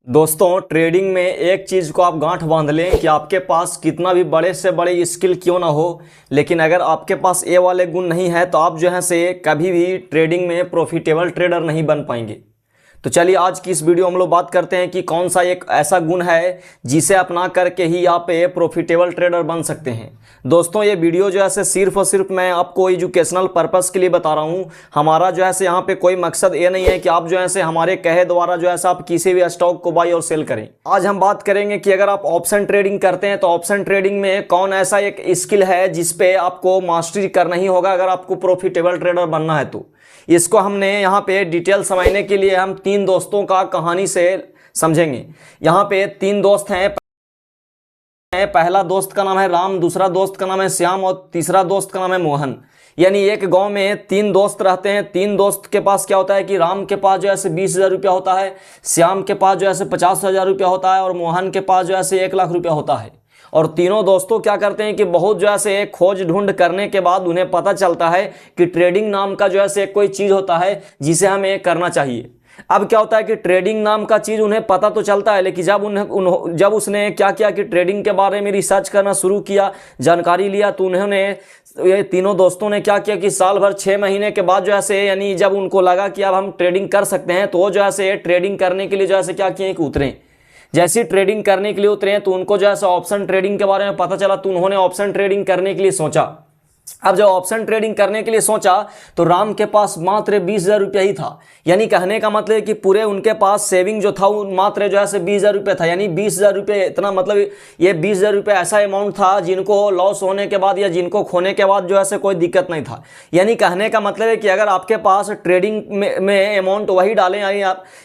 दोस्तों, ट्रेडिंग में एक चीज़ को आप गांठ बांध लें कि आपके पास कितना भी बड़े से बड़े स्किल क्यों ना हो, लेकिन अगर आपके पास ये वाले गुण नहीं है तो आप जो है से कभी भी ट्रेडिंग में प्रॉफिटेबल ट्रेडर नहीं बन पाएंगे। तो चलिए आज की इस वीडियो में हम लोग बात करते हैं कि कौन सा एक ऐसा गुण है जिसे अपना करके ही आप प्रॉफिटेबल ट्रेडर बन सकते हैं। दोस्तों, ये वीडियो जो है से सिर्फ और सिर्फ मैं आपको एजुकेशनल पर्पस के लिए बता रहा हूँ। हमारा जो है से यहाँ पे कोई मकसद ये नहीं है कि आप जो है से हमारे कहे द्वारा जो है से आप किसी भी स्टॉक को बाई और सेल करें। आज हम बात करेंगे कि अगर आप ऑप्शन ट्रेडिंग करते हैं तो ऑप्शन ट्रेडिंग में कौन ऐसा एक स्किल है जिसपे आपको मास्टरी करना ही होगा अगर आपको प्रॉफिटेबल ट्रेडर बनना है। तो इसको हमने यहाँ पे डिटेल समझने के लिए हम तीन दोस्तों का कहानी से समझेंगे। यहाँ पे तीन दोस्त हैं। पहला दोस्त का नाम है राम, दूसरा दोस्त का नाम है श्याम और तीसरा दोस्त का नाम है मोहन। यानी एक गांव में तीन दोस्त रहते हैं। तीन दोस्त के पास क्या होता है कि राम के पास जो है से 20,000 रुपया होता है, श्याम के पास जो है से 50,000 रुपया होता है और मोहन के पास जो है से 1,00,000 रुपया होता है। और तीनों दोस्तों क्या करते हैं कि बहुत जो है से खोज ढूंढ करने के बाद उन्हें पता चलता है कि ट्रेडिंग नाम का जो है से कोई चीज़ होता है जिसे हमें करना चाहिए। अब क्या होता है कि ट्रेडिंग नाम का चीज़ उन्हें पता तो चलता है, लेकिन जब उसने क्या किया कि ट्रेडिंग के बारे में रिसर्च करना शुरू किया, जानकारी लिया, तो उन्होंने ये तीनों दोस्तों ने क्या किया कि साल भर 6 महीने के बाद जो है से यानी जब उनको लगा कि अब हम ट्रेडिंग कर सकते हैं तो वो जो है से ट्रेडिंग करने के लिए जो है से क्या किए कि उतरे। जैसे ट्रेडिंग करने के लिए उतरे तो उनको जो है ऑप्शन ट्रेडिंग के बारे में पता चला, तो उन्होंने ऑप्शन ट्रेडिंग करने के लिए सोचा। अब जब ऑप्शन ट्रेडिंग करने के लिए सोचा तो राम के पास मात्र 20,000 रुपया ही था। यानी कहने का मतलब है कि पूरे उनके पास सेविंग जो था वो मात्र जो है से 20,000 रुपये था। यानी 20,000 रुपये इतना मतलब ये 20,000 रुपये ऐसा अमाउंट था जिनको लॉस होने के बाद या जिनको खोने के बाद जो है से कोई दिक्कत नहीं था। यानी कहने का मतलब है कि अगर आपके पास ट्रेडिंग में अमाउंट वही डालें,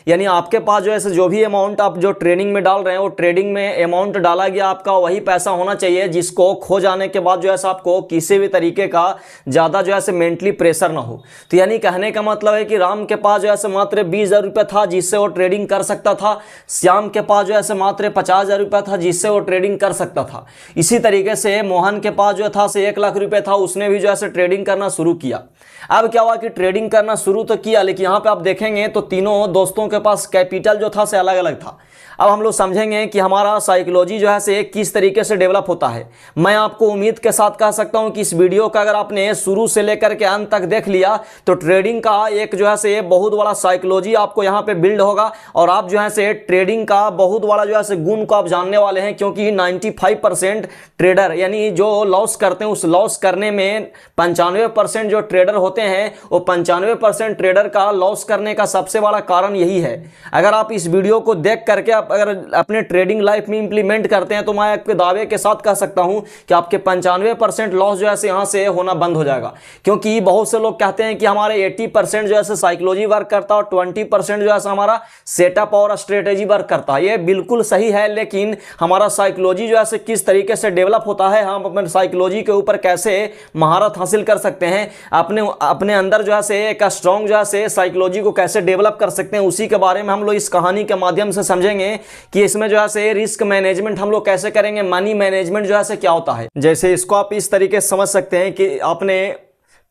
यानी आपके पास जो है से जो भी अमाउंट आप जो ट्रेडिंग में डाल रहे हैं वो ट्रेडिंग में अमाउंट डाला गया आपका वही पैसा होना चाहिए जिसको खो जाने के बाद जो है आपको किसी भी तरीके का ज्यादा जो है से मेंटली प्रेशर ना हो। तो यानी कहने का मतलब है कि राम के पास जो है से मात्र 20,000 रुपया था जिससे वो ट्रेडिंग कर सकता था। श्याम के पास जो है से मात्र 50,000 रुपया था जिससे वो ट्रेडिंग कर सकता था। इसी तरीके से मोहन के पास जो था से 1,00,000 रुपये था, उसने भी जो है से ट्रेडिंग करना शुरू किया। अब क्या हुआ कि ट्रेडिंग करना शुरू तो किया, लेकिन यहाँ पे आप देखेंगे तो तीनों दोस्तों के पास कैपिटल जो था से अलग अलग था। अब हम लोग समझेंगे कि हमारा साइकोलॉजी जो है से किस तरीके से डेवलप होता है। मैं आपको उम्मीद के साथ कह सकता हूं कि इस वीडियो का अगर आपने शुरू से लेकर के अंत तक देख लिया तो ट्रेडिंग का एक जो है से बहुत बड़ा साइकोलॉजी आपको यहाँ पे बिल्ड होगा और आप जो है से ट्रेडिंग का बहुत बड़ा जो है से गुण को आप जानने वाले हैं। क्योंकि 95% ट्रेडर यानी जो लॉस करते हैं उस लॉस करने में 95% जो ट्रेडर होते हैं वो 95% ट्रेडर का लॉस करने का सबसे बड़ा कारण यही है। अगर आप इस वीडियो को देख करके अगर अपने ट्रेडिंग लाइफ में इंप्लीमेंट करते हैं तो मैं आपके दावे के साथ कह सकता हूं कि आपके 95% लॉस जो है से यहां से होना बंद हो जाएगा। क्योंकि बहुत से लोग कहते हैं कि हमारे 80% जो है से साइकोलॉजी वर्क करता है और 20% जो है से हमारा सेटअप और स्ट्रेटेजी वर्क करता है। ये बिल्कुल सही है, लेकिन हमारा साइकोलॉजी जो है से किस तरीके से डेवलप होता है, हम अपने साइकोलॉजी के ऊपर कैसे महारत हासिल कर सकते हैं, अपने अंदर जो है से एक स्ट्रॉन्ग जो है से साइकोलॉजी को कैसे डेवलप कर सकते हैं, उसी के बारे में हम लोग इस कहानी के माध्यम से समझेंगे कि इसमें जो है से रिस्क मैनेजमेंट हम लोग कैसे करेंगे, मनी मैनेजमेंट जो है से क्या होता है। जैसे इसको आप इस तरीके से समझ सकते हैं कि आपने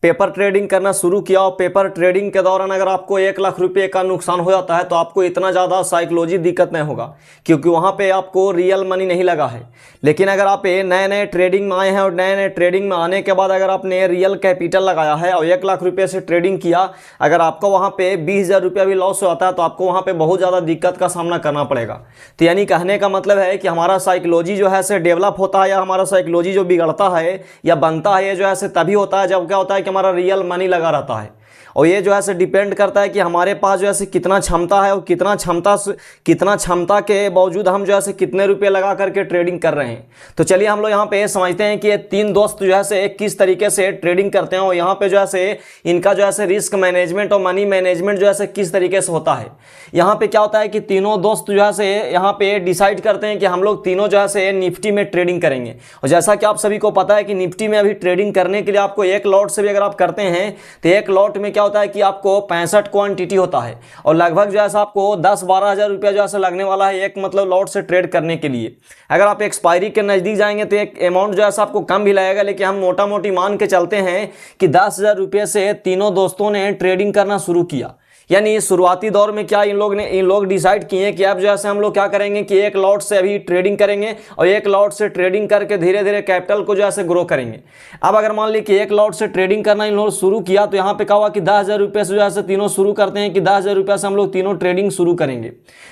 पेपर ट्रेडिंग करना शुरू किया और पेपर ट्रेडिंग के दौरान अगर आपको 1,00,000 रुपये का नुकसान हो जाता है तो आपको इतना ज़्यादा साइकोलॉजी दिक्कत नहीं होगा क्योंकि वहाँ पे आपको रियल मनी नहीं लगा है। लेकिन अगर आप नए नए ट्रेडिंग में आए हैं और नए नए ट्रेडिंग में आने के बाद अगर आपने रियल कैपिटल लगाया है और 1,00,000 रुपये से ट्रेडिंग किया, अगर आपको वहाँ पे 20,000 रुपया भी लॉस हो जाता है तो आपको वहाँ पे बहुत ज़्यादा दिक्कत का सामना करना पड़ेगा। तो यानी कहने का मतलब है कि हमारा साइकोलॉजी जो है से डेवलप होता है या हमारा साइकोलॉजी जो बिगड़ता है या बनता है ये जो है से तभी होता है जब क्या होता है कि हमारा रियल मनी लगा रहता है। और ये जो है से डिपेंड करता है कि हमारे पास जो है से कितना क्षमता है और कितना क्षमता के बावजूद हम जो है से कितने रुपए लगा करके ट्रेडिंग कर रहे हैं। तो चलिए हम लोग यहाँ पे समझते हैं कि ये तीन दोस्त जो है से किस तरीके से ट्रेडिंग करते हैं और यहाँ पे जो है से इनका जो है से रिस्क मैनेजमेंट और मनी मैनेजमेंट जो है से किस तरीके से होता है। यहाँ पे क्या होता है कि तीनों दोस्त जो है से यहाँ पे डिसाइड करते हैं कि हम लोग तीनों जो है से निफ्टी में ट्रेडिंग करेंगे। और जैसा कि आप सभी को पता है कि निफ्टी में अभी ट्रेडिंग करने के लिए आपको एक लॉट से भी अगर आप करते हैं तो एक लॉट में क्या होता है कि आपको 65 क्वांटिटी होता है और लगभग जो है आपको 10-12 हज़ार रुपया जो है लगने वाला है एक मतलब लॉट से ट्रेड करने के लिए। अगर आप एक्सपायरी के नज़दीक जाएंगे तो एक अमाउंट जो है आपको कम भी लगेगा, लेकिन हम मोटा मोटी मान के चलते हैं कि 10,000 रुपये से तीनों दोस्तों ने ट्रेडिंग करना शुरू किया। यानी शुरुआती दौर में क्या इन लोग डिसाइड किए कि अब जो है हम लोग क्या करेंगे कि एक लॉट से अभी ट्रेडिंग करेंगे और एक लॉट से ट्रेडिंग करके धीरे धीरे कैपिटल को जो है ग्रो करेंगे। अब अगर मान ली कि एक लॉट से ट्रेडिंग करना इन लोगों ने शुरू किया तो यहाँ पे क्या हुआ कि 10,000 रुपये से जो है तीनों शुरू करते हैं कि 10,000 रुपये से हम लोग तीनों ट्रेडिंग शुरू करेंगे।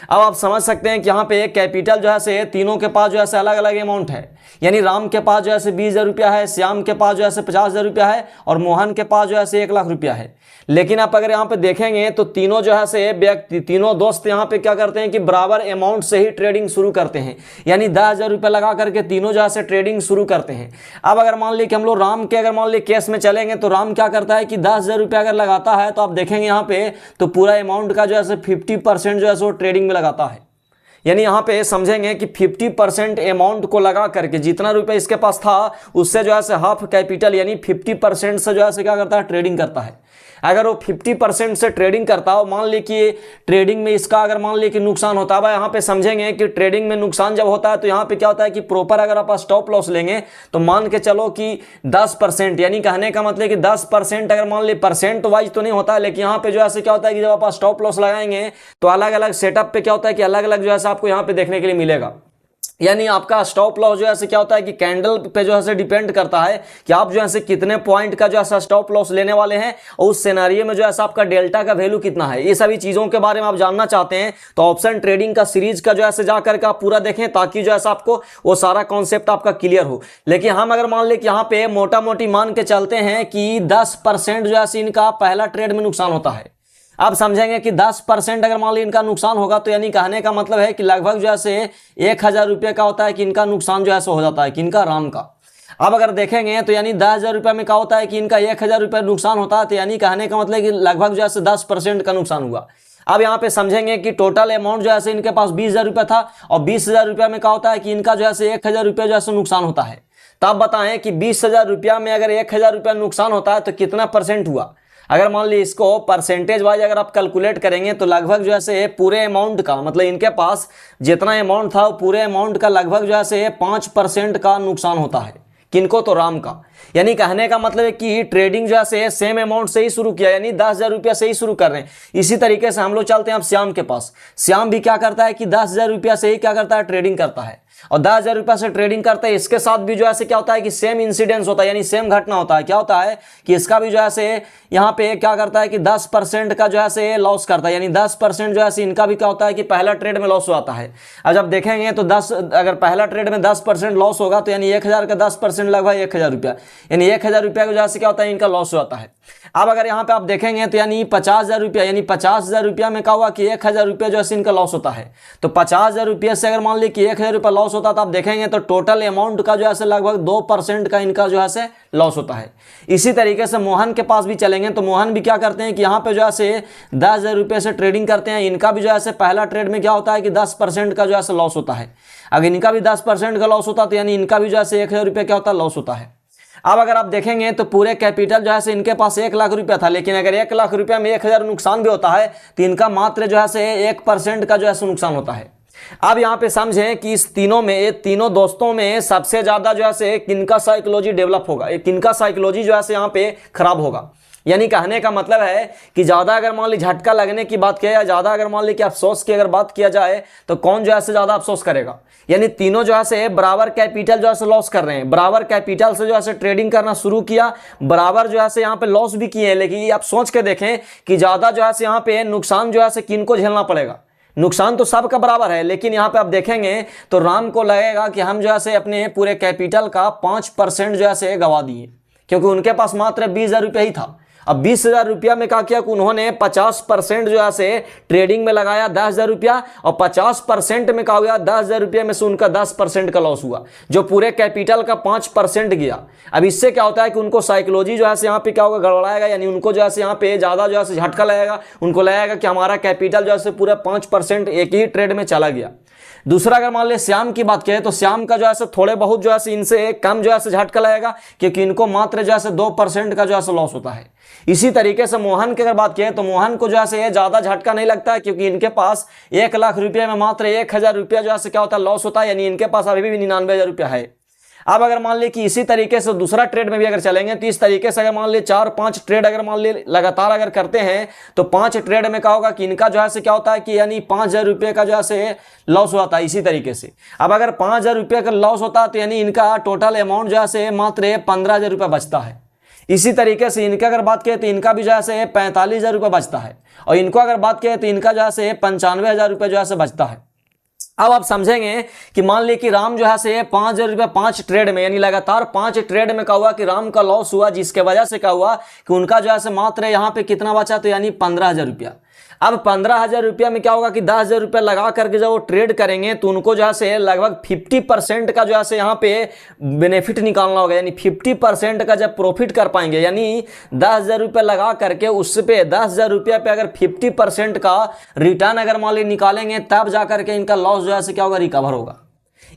अब आप समझ सकते हैं कि यहाँ पे कैपिटल जो है तीनों के पास जो है अलग अलग अमाउंट है। यानी राम के पास जो है 20,000 रुपया है, श्याम के पास जो है 50,000 रुपया है और मोहन के पास जो है 1,00,000 रुपया है। लेकिन आप अगर यहाँ पे देखेंगे तो तीनों जो है व्यक्ति, तीनों दोस्त यहाँ पे क्या करते हैं कि बराबर अमाउंट से ही ट्रेडिंग शुरू करते हैं। यानी 10,000 रुपये लगा करके तीनों जो है ट्रेडिंग शुरू करते हैं। अब अगर मान ली कि हम लोग राम के अगर मान ली केस में चलेंगे तो राम क्या करता है कि 10,000 रुपये अगर लगाता है तो आप देखेंगे यहाँ पे तो पूरा अमाउंट का जो है 50% जो है वो ट्रेडिंग में लगाता है। यानी यहाँ पे समझेंगे कि 50% अमाउंट को लगा करके जितना रुपए इसके पास था उससे जो है हाफ कैपिटल यानी 50% से जो है क्या करता है ट्रेडिंग करता है। अगर वो 50% से ट्रेडिंग करता है, मान ली कि ट्रेडिंग में इसका अगर मान ली कि नुकसान होता है, यहाँ पे समझेंगे कि ट्रेडिंग में नुकसान जब होता है तो यहाँ पे क्या होता है कि प्रॉपर अगर आप स्टॉप लॉस लेंगे तो मान के चलो कि 10%, यानी कहने का मतलब कि 10% अगर मान ली परसेंट वाइज तो नहीं होता है, लेकिन यहाँ पे जो है क्या होता है कि जब आप स्टॉप लॉस लगाएंगे तो अलग अलग सेटअप पे क्या होता है कि अलग अलग जो है आपको यहाँ पे देखने के लिए मिलेगा। यानी आपका स्टॉप लॉस जो है क्या होता है कि कैंडल पे जो है डिपेंड करता है कि आप जो है कितने पॉइंट का जो है स्टॉप लॉस लेने वाले हैं और उस सिनेरियो में जो है आपका डेल्टा का वैल्यू कितना है। ये सभी चीजों के बारे में आप जानना चाहते हैं तो ऑप्शन ट्रेडिंग का सीरीज का जो है जाकर के आप पूरा देखें ताकि जो है आपको वो सारा कॉन्सेप्ट आपका क्लियर हो। लेकिन हम अगर मान ले कि यहाँ पे मोटा मोटी मान के चलते हैं कि 10% जो है इनका पहला ट्रेड में नुकसान होता है। आप समझेंगे कि 10% अगर मान ली इनका नुकसान होगा तो यानी कहने का मतलब है कि लगभग जो है 1,000 रुपये का होता है कि इनका नुकसान जो है हो जाता है कि इनका राम का। अब अगर देखेंगे तो यानी 10,000 रुपये में क्या होता है कि इनका 1,000 रुपये नुकसान होता है तो यानी कहने का मतलब कि लगभग जो है 10% का नुकसान हुआ। अब यहाँ पे समझेंगे कि टोटल अमाउंट जो है इनके पास 20,000 रुपये था और 20,000 रुपये में क्या होता है कि इनका जो है 1,000 रुपये जो है नुकसान होता है। तब बताएं कि 20,000 रुपया में अगर 1,000 रुपया नुकसान होता है तो कितना परसेंट हुआ। अगर मान ली इसको परसेंटेज वाइज अगर आप कैलकुलेट करेंगे तो लगभग जो है पूरे अमाउंट का मतलब इनके पास जितना अमाउंट था पूरे अमाउंट का लगभग जो है 5% का नुकसान होता है। किनको? तो राम का। यानी कहने का मतलब है कि ट्रेडिंग जो है सेम अमाउंट से ही शुरू किया, यानी 10,000 रुपया से ही शुरू कर रहे हैं। इसी तरीके से हम लोग चलते हैं अब श्याम के पास। श्याम भी क्या करता है कि 10,000 रुपया से ही क्या करता है ट्रेडिंग करता है और 10,000 रुपया से ट्रेडिंग करता है। इसके साथ भी जो है क्या होता है कि सेम इंसिडेंस होता है यानी सेम घटना होता है। क्या होता है कि इसका भी जो है यहाँ पे क्या करता है कि 10% का जो है लॉस करता है। यानी 10% जो है इनका भी क्या होता है कि पहला ट्रेड में लॉस होता है। अब जब देखेंगे तो 10 अगर पहला ट्रेड में 10% लॉस होगा तो यानी 1,000 का 10% लगभग 1,000 रुपया, यानी 1,000 रुपया का जो है क्या होता है इनका लॉस होता है। अब अगर यहाँ पे आप देखेंगे तो यानी 50,000 रुपया, यानी 50,000 रुपया में क्या हुआ कि 1,000 रुपया जो है इनका लॉस होता है। तो 50,000 रुपये से अगर मान ली कि 1,000 रुपया लॉस होता तो आप देखेंगे तो टोटल अमाउंट का जो है लगभग 2% का इनका जो है लॉस होता है। इसी तरीके से मोहन के पास भी चलेंगे तो मोहन भी क्या करते हैं कि यहाँ पे जो है 10,000 रुपये से ट्रेडिंग करते हैं। इनका भी जो है पहला ट्रेड में क्या होता है कि 10% का जो है लॉस होता है। अगर इनका भी 10% का लॉस होता तो यानी इनका भी जो है 1,000 रुपये क्या होता है लॉस होता है। अब अगर आप देखेंगे तो पूरे कैपिटल जो है इनके पास 1,00,000 रुपया था, लेकिन अगर 1,00,000 रुपया में 1,000 नुकसान भी होता है तो इनका मात्र जो है 1% का जो है नुकसान होता है। अब यहाँ पे समझें कि इस तीनों दोस्तों में सबसे ज्यादा जो है किनका साइकोलॉजी डेवलप होगा, किनका साइकोलॉजी जो है यहाँ पे खराब होगा। यानी कहने का मतलब है कि ज्यादा अगर मान ली झटका लगने की बात किया या ज्यादा अगर मान ली कि अफसोस की अगर बात किया जाए तो कौन जो है ज्यादा अफसोस करेगा। यानी तीनों जो है बराबर कैपिटल जो है लॉस कर रहे हैं, बराबर कैपिटल से जो है ट्रेडिंग करना शुरू किया, बराबर जो है यहाँ पे लॉस भी किए हैं। लेकिन आप सोच के देखें कि ज्यादा जो है यहाँ पे नुकसान जो है किनको झेलना पड़ेगा। नुकसान तो सबका बराबर है, लेकिन यहाँ पे आप देखेंगे तो राम को लगेगा कि हम जो है अपने पूरे कैपिटल का 5% जो है गवा दिए, क्योंकि उनके पास मात्र 20,000 रुपया ही था। अब 20,000 रुपया में क्या किया कि उन्होंने 50% जो है ट्रेडिंग में लगाया 10,000 रुपया और 50% में क्या हुआ 10,000 रुपये में से उनका 10% का लॉस हुआ, जो पूरे कैपिटल का 5% गया। अब इससे क्या होता है कि उनको साइकोलॉजी जो है यहाँ पे क्या होगा गड़बड़ाएगा, यानी उनको जो है यहाँ पे ज्यादा जो है झटका लगेगा। उनको लगेगा कि हमारा कैपिटल जो है पूरा 5% एक ही ट्रेड में चला गया। दूसरा अगर मान ले श्याम की बात करें तो श्याम का जो है थोड़े बहुत जो है इनसे कम जो है झटका लगेगा, क्योंकि इनको मात्र जो है 2% का जो है लॉस होता है। इसी तरीके से मोहन की अगर बात करें तो मोहन को जो है ज्यादा झटका नहीं लगता है, क्योंकि इनके पास 1,00,000 रुपये में मात्र 1,000 रुपया जो है क्या होता है लॉस होता है। यानी इनके पास अभी भी 99,000 रुपया है। अब अगर मान ली कि इसी तरीके से दूसरा ट्रेड में भी अगर चलेंगे तो इस तरीके से अगर मान ली 4-5 ट्रेड अगर मान ली लगातार अगर करते हैं तो 5 ट्रेड में क्या होगा कि इनका जो है से क्या होता है कि यानी 5,000 रुपये का जो है से लॉस होता है। इसी तरीके से अब अगर 5,000 रुपये का लॉस होता है तो यानी इनका टोटल अमाउंट जो है से मात्र 15,000 रुपये बचता है। इसी तरीके से इनकी अगर बात करें तो इनका भी जो है से 45,000 रुपये बचता है, और इनको अगर बात करें तो इनका जो है से 95,000 रुपये जो है से बचता है। अब आप समझेंगे कि मान ली कि राम जो है से 5,000 रुपये 5 ट्रेड में यानी लगातार 5 ट्रेड में क्या हुआ कि राम का लॉस हुआ, जिसके वजह से क्या हुआ कि उनका जो है से मात्र यहाँ पे कितना बचा तो यानी 15,000 रुपया। अब 15,000 रुपया में क्या होगा कि 10,000 रुपया लगा करके जब वो ट्रेड करेंगे तो उनको जो है से लगभग 50% का जो है से यहाँ पे बेनिफिट निकालना होगा, यानी 50% का जब प्रॉफिट कर पाएंगे, यानी 10,000 रुपया लगा करके उस पे 10,000 रुपया पे अगर 50% का रिटर्न अगर मान ली निकालेंगे तब जा करके इनका लॉस जो है से क्या होगा रिकवर होगा।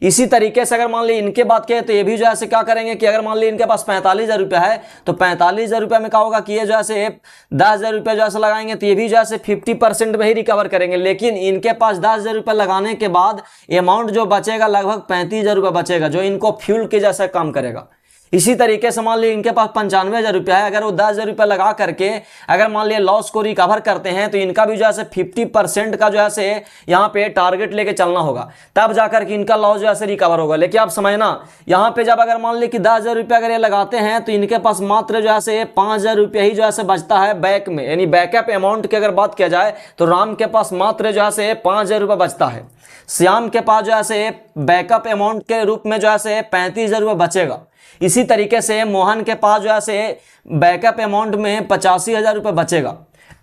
इसी तरीके से अगर मान ली इनके बात करें तो ये भी जो है से क्या करेंगे कि अगर मान ली इनके पास 45,000 रुपया है तो 45,000 रुपया में क्या होगा कि ये जो है से 10,000 रुपया जो है से लगाएंगे तो ये भी जो है से 50% में ही रिकवर करेंगे। लेकिन इनके पास 10,000 रुपया लगाने के बाद अमाउंट जो बचेगा लगभग 35,000 रुपया बचेगा, जो इनको फ्यूल के जैसा काम करेगा। इसी तरीके से मान ली इनके पास 95,000 रुपया है, अगर वो 10,000 रुपया लगा करके अगर मान लिया लॉस को रिकवर करते हैं तो इनका भी जो है 50% का जो है से यहाँ पे टारगेट लेके चलना होगा, तब जाकर के इनका लॉस जो है से रिकवर होगा। लेकिन आप समझना यहाँ पे जब अगर मान ली कि 10,000 रुपया अगर ये लगाते हैं तो इनके पास मात्र जो है से 5,000 रुपया ही जो है से बचता है बैक में, यानी बैकअप अमाउंट की अगर बात किया जाए तो राम के पास मात्र जो है से 5,000 रुपया बचता है, श्याम के पास जो है से बैकअप अमाउंट के रूप में जो है से 35,000 रुपया बचेगा। इसी तरीके से मोहन के पास जो है से बैकअप अमाउंट में 85,000 रुपये बचेगा।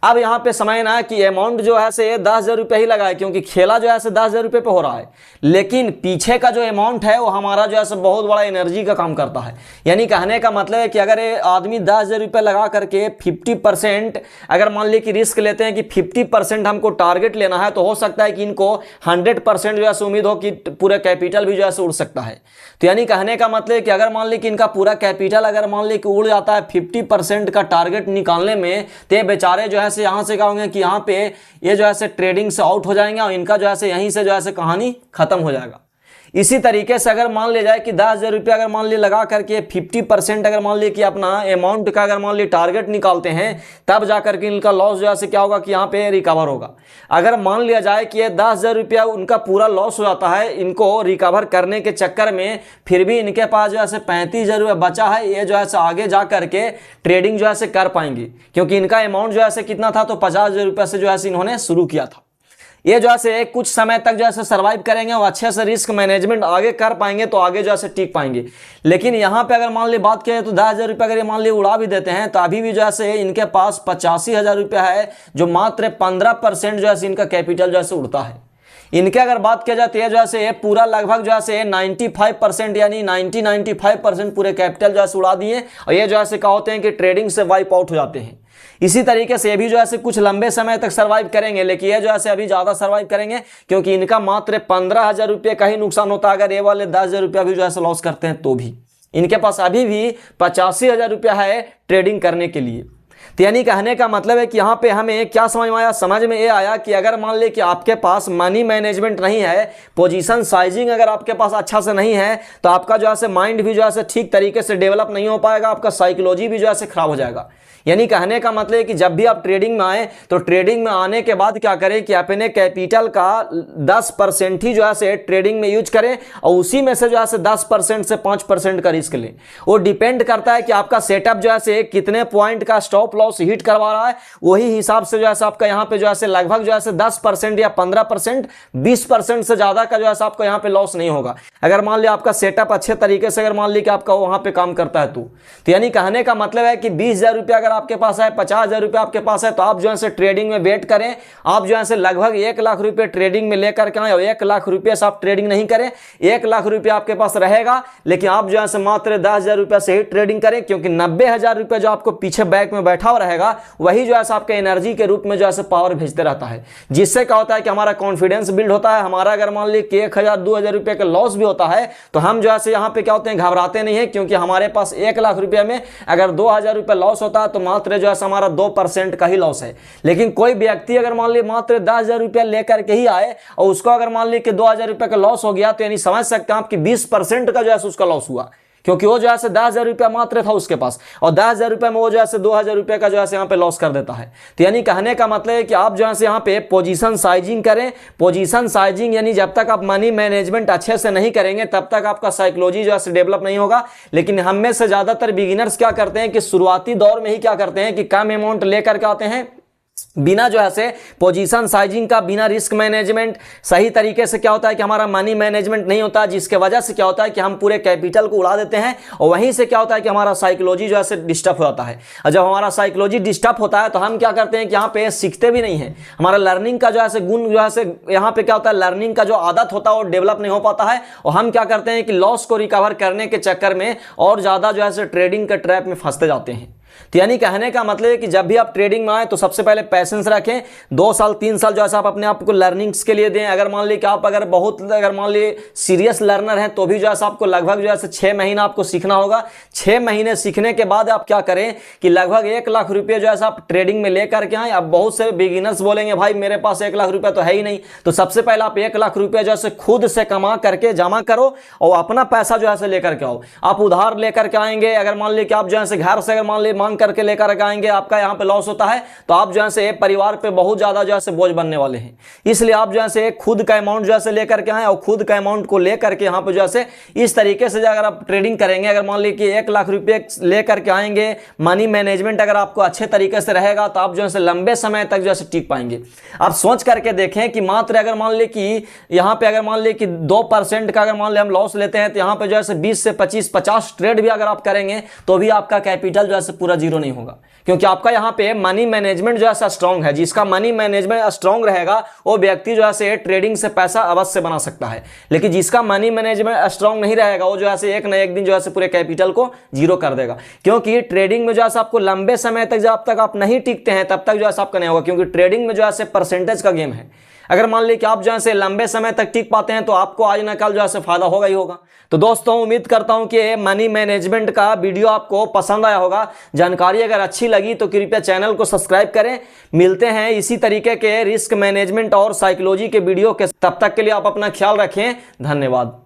अब यहाँ पे समझना है कि अमाउंट जो है से 10,000 रुपये ही लगा है, क्योंकि खेला जो है से 10,000 रुपये पे हो रहा है, लेकिन पीछे का जो अमाउंट है वो हमारा जो है से बहुत बड़ा एनर्जी का काम करता है। यानी कहने का मतलब है कि अगर ये आदमी 10,000 रुपये लगा करके 50% अगर मान ली कि रिस्क लेते हैं कि 50% हमको टारगेट लेना है, तो हो सकता है कि इनको 100% जो है से उम्मीद हो कि पूरा कैपिटल भी जो है से उड़ सकता है। तो यानी कहने का मतलब है कि अगर मान ली कि इनका पूरा कैपिटल अगर मान ली कि उड़ जाता है 50% का टारगेट निकालने में, तो ये बेचारे जो है से यहाँ से क्या होंगे कि यहाँ पे ये जो है से ट्रेडिंग से आउट हो जाएंगे और इनका जो है से यहीं से जो है से कहानी खत्म हो जाएगा। इसी तरीके से अगर मान लिया जाए कि 10,000 रुपया अगर मान ली लगा करके 50% अगर मान ली कि अपना अमाउंट का अगर मान ली टारगेट निकालते हैं, तब जाकर के इनका लॉस जो है से क्या होगा कि यहाँ पे रिकवर होगा। अगर मान लिया जाए कि ये 10,000 रुपया उनका पूरा लॉस हो जाता है, इनको रिकवर करने के चक्कर में फिर भी इनके पास जो है से 35,000 रुपया बचा है, ये जो है से आगे जा करके ट्रेडिंग जो है से कर पाएंगे, क्योंकि इनका अमाउंट जो है से कितना था तो 50,000 रुपया से जो है से इन्होंने शुरू किया था। ये जो है से कुछ समय तक जो है सर्वाइव करेंगे और अच्छे से रिस्क मैनेजमेंट आगे कर पाएंगे, तो आगे जो है टिक पाएंगे। लेकिन यहाँ पे अगर मान ली बात करें तो 10,000 रुपये अगर ये मान ली उड़ा भी देते हैं तो अभी भी जो है इनके पास 85,000 रुपया है, जो मात्र 15% जो है इनका कैपिटल जो है उड़ता है। इनके अगर बात किया जाए तो ये जो है पूरा लगभग जो है 95% यानी 95% पूरे कैपिटल जो है उड़ा दिए, और ये जो है क्या होते हैं कि ट्रेडिंग से वाइप आउट हो जाते हैं। इसी तरीके से भी जो है कुछ लंबे समय तक सर्वाइव करेंगे, लेकिन ये जो है अभी ज्यादा सर्वाइव करेंगे, क्योंकि इनका मात्र 15,000 रुपये का ही नुकसान होता है। अगर ये वाले 10,000 रुपया भी जो है लॉस करते हैं तो भी इनके पास अभी भी 85,000 रुपया है ट्रेडिंग करने के लिए। तो यानी कहने का मतलब है कि यहाँ पे हमें क्या समझ में आया, समझ में ये आया कि अगर मान ले कि आपके पास मनी मैनेजमेंट नहीं है, पोजीशन साइजिंग अगर आपके पास अच्छा से नहीं है, तो आपका जो है माइंड भी जो है ठीक तरीके से डेवलप नहीं हो पाएगा, आपका साइकोलॉजी भी जो है खराब हो जाएगा। यानी कहने का मतलब है कि जब भी आप ट्रेडिंग में आए तो ट्रेडिंग में आने के बाद क्या करें कि अपने कैपिटल का 10% ही जो है ट्रेडिंग में यूज करें, और उसी में से जो है 10% से 5% का रिस्क लें। वो डिपेंड करता है कि आपका सेटअप जो है कितने पॉइंट का स्टॉप लॉस हिट करवा रहा है, वही हिसाब से जो है आपका यहाँ पे जो है लगभग जो है 10% या 15%, 20% से ज्यादा का जो है आपको यहाँ पे लॉस नहीं होगा। अगर मान लिया आपका सेटअप अच्छे तरीके से अगर मान ली कि आपका वहां पे काम करता है तो यानी कहने का मतलब है कि 20,000 रुपया अगर आपके पास है, 50,000 रुपया आपके पास है, तो आप जो है ट्रेडिंग में वेट करें। आप जो है लगभग 1 लाख रुपए ट्रेडिंग में लेकर के आए, और 1 लाख रुपये से आप ट्रेडिंग नहीं करें, 1 लाख रुपया आपके पास रहेगा, लेकिन आप जो है मात्र 10,000 रुपया से ही ट्रेडिंग करें, क्योंकि 90,000 रुपया जो आपको पीछे बैक में बैठा हुआ रहेगा, वही जो है आपके एनर्जी के रूप में जो है पावर भेजते रहता है, जिससे क्या होता है कि हमारा कॉन्फिडेंस बिल्ड होता है। हमारा अगर मान ली कि 1,000 2,000 रुपये का लॉस भी होता है, तो हम जो है यहाँ पे क्या होते हैं घबराते नहीं है, क्योंकि हमारे पास 1 लाख रुपये में अगर 2,000 रुपये लॉस होता है तो तो मात्र जो है हमारा 2% का ही लॉस है। लेकिन कोई व्यक्ति अगर मान लीजिए मात्र 10,000 रुपया लेकर के ही आए और उसको अगर मान लीजिए कि 2,000 रुपये का लॉस हो गया, तो यानी समझ सकते हैं आपकी 20% का जो है उसका लॉस हुआ, क्योंकि वो जो है 10,000 रुपया मात्र था उसके पास, और 10,000 रुपये में वो जो है 2,000 रुपये का जो है यहाँ पे लॉस कर देता है। तो यानी कहने का मतलब है कि आप जो है यहाँ पे पोजीशन साइजिंग करें। पोजीशन साइजिंग यानी जब तक आप मनी मैनेजमेंट अच्छे से नहीं करेंगे तब तक आपका साइकोलॉजी जो है डेवलप नहीं होगा। लेकिन हम में से ज्यादातर बिगिनर्स क्या करते हैं कि शुरुआती दौर में ही क्या करते हैं कि कम अमाउंट लेकर के आते हैं, बिना जो है पोजीशन साइजिंग का, बिना रिस्क मैनेजमेंट, सही तरीके से क्या होता है कि हमारा मनी मैनेजमेंट नहीं होता, जिसके वजह से क्या होता है कि हम पूरे कैपिटल को उड़ा देते हैं, और वहीं से क्या होता है कि हमारा साइकोलॉजी जो है डिस्टर्ब हो जाता है। और जब हमारा साइकोलॉजी डिस्टर्ब होता है तो हम क्या करते हैं कि यहाँ पे सीखते भी नहीं है, हमारा लर्निंग का जो है गुण जो है यहाँ पे क्या होता है, लर्निंग का जो आदत होता है वो डेवलप नहीं हो पाता है, और हम क्या करते हैं कि लॉस को रिकवर करने के चक्कर में और ज्यादा जो है ट्रेडिंग के ट्रैप में फंसते जाते हैं। तो यानी कहने का मतलब है कि जब भी आप ट्रेडिंग में आए तो सबसे पहले पैसेंस रखें, 2 साल 3 साल जो है आप अपने आप को लर्निंग्स के लिए दें। अगर मान लीजिए कि आप अगर मान लीजिए सीरियस लर्नर हैं तो भी जो है आपको लगभग जो है 6 महीना आपको सीखना होगा। 6 महीने सीखने के बाद आप क्या करें कि लगभग 1 लाख रुपये जो है आप ट्रेडिंग में लेकर के आए। अब बहुत से बिगिनर्स बोलेंगे भाई मेरे पास 1 लाख रुपये तो है ही नहीं, तो सबसे पहले आप 1 लाख रुपये जो है खुद से कमा करके जमा करो और अपना पैसा जो है लेकर के आओ। आप उधार लेकर के आएंगे, अगर मान लीजिए कि आप जो है घर से अगर मान लीजिए मांग करके लेकर आएंगे, आपका यहाँ पे लॉस होता है तो आप जो है परिवार पे बहुत ज्यादा जो है बोझ बनने वाले हैं। इसलिए आप जो है खुद का अमाउंट जो है लेकर के आए, और खुद का अमाउंट को लेकर के यहाँ पे जो है इस तरीके से अगर आप ट्रेडिंग करेंगे, अगर मान लीजिए कि 1 लाख रुपये लेकर के आएंगे, मनी मैनेजमेंट अगर आपको अच्छे तरीके से रहेगा तो आप जो है लंबे समय तक जो है टिक पाएंगे। आप सोच करके देखें कि मात्र अगर मान लीजिए कि यहाँ पे अगर मान लीजिए कि 2% का अगर मान लीजिए हम लॉस लेते हैं, तो यहाँ पे जो है 20 से 25-50 ट्रेड भी अगर आप करेंगे तो भी आपका कैपिटल जो है पूरा जीरो नहीं होगा, क्योंकि आपका यहाँ पे मनी मैनेजमेंट जो है स्ट्रांग है। जिसका मनी मैनेजमेंट स्ट्रांग रहेगा वो व्यक्ति जो है ट्रेडिंग से पैसा अवश्य बना सकता है। लेकिन जिसका मनी मैनेजमेंट स्ट्रांग नहीं रहेगा वो जो है एक न एक दिन जो है पूरे कैपिटल को जीरो कर देगा, क्योंकि ट्रेडिंग में जो है आपको लंबे समय तक जब तक आप नहीं टिकते हैं तब तक जो है आपका नहीं होगा, क्योंकि ट्रेडिंग में जो है परसेंटेज का गेम है। अगर मान लीजिए कि आप जो है लंबे समय तक टिक पाते हैं तो आपको आज न कल जो है फायदा होगा ही होगा। तो दोस्तों उम्मीद करता हूं कि मनी मैनेजमेंट का वीडियो आपको पसंद आया होगा। जानकारी अगर अच्छी लगी तो कृपया चैनल को सब्सक्राइब करें। मिलते हैं इसी तरीके के रिस्क मैनेजमेंट और साइकोलॉजी के वीडियो के, तब तक के लिए आप अपना ख्याल रखें। धन्यवाद।